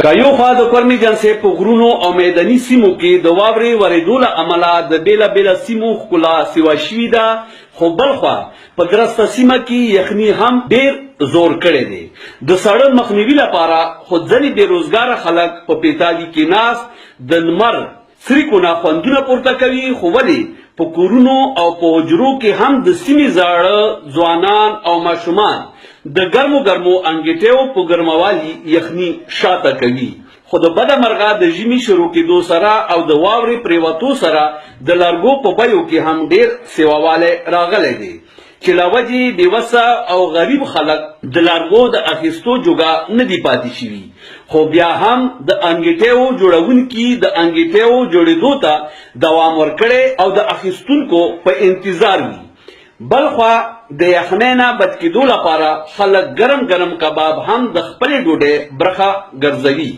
یو خوا د کورمي جنسې په غرونو او میداني سیمو کې د واورې ورېدو له امله د بېلابېله سیمو ښکلا سیوا شوې ده، خو بل خوا په ګرسته سیمه کې یخني هم ډېر زور کړی دی. د سړه مخنیوي لپاره خو ځینې بېروزګاره خلک په پیتالي کې ناست د لمر څریکونه خوندونه پورته کوي، خو ولې په کورونو او په حجرو کې هم د سیمې زاړه ځوانان او ماشومان د ګرمو انګیټیو په ګرموالي یخني شاته کوي. خو د بده مرغه د ژمي شروع کېدو سره او د واورې پریوتو سره د لرګو په بیو کې هم ډېر سیواوالی راغلی دی، چې له وجې بېوسه او غریب خلک د لرګو د اخیستو جوګه نه دي پاتې شوي. خو بیا هم د انګیټیو جوړونکي د انګیټیو جوړېدو ته دوام ورکړی او د اخیستونکو په انتظار وي. بل خوا د یخنۍ نه بچ کېدو لپاره خلک ګرم کباب هم د خپلې ډوډۍ برخه ګرځوي.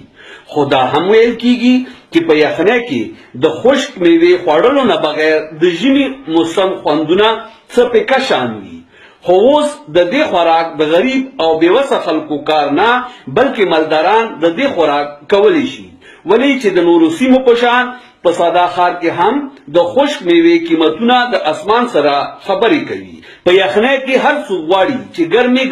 خو دا هم ویل کېږي چې په یخنۍ کې د خشک میوې خوړلو نه بغیر د ژمي موسم خوندونه څه پیکه شان وي. خو اوس د دې خوراک د غریب او بېوسه خلکو کار نه، بلکې مالداران د دې خوراک کولی شي. ولی چې د نورو سیمو په شان په ساده ښار کې هم د خشک میوې قیمتونه د اسمان سره خبرې کوي. په یخنۍ کې هر څوک غواړي چې ګرمې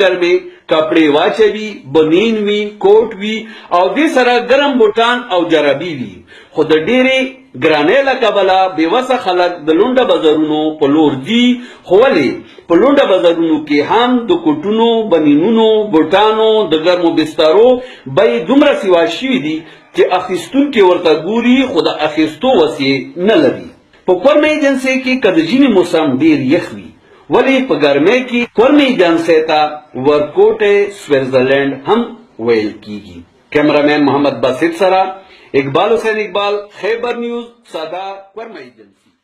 کپړې واچوي، بنین وي، کوټ وي او دې سره ګرم بوټان او جرابې وي. خو د ډېرې ګرانۍ له کبله بېوسه خلک د لونډه بازارونو په لور ځي. خو ولې په لونډه بازارونو کې هم د کوټونو، بنینونو، بوټانو د ګرمو بسترو بیې دومره سیوا شوي دي چې اخیستونکي ورته ګوري خو د اخیستو وسې نه لري. په کورمي جنسۍ کې که د ژمي موسم ډېر یخ وي، ولې په ګرمۍ کې کورمي جنسۍ ته ورکوټې سویټزرلینډ هم ویل کیږي. کیمرامین محمد باسط سره اقبال حسین اقبال، خیبر نیوز، ساده کورمي جنسۍ.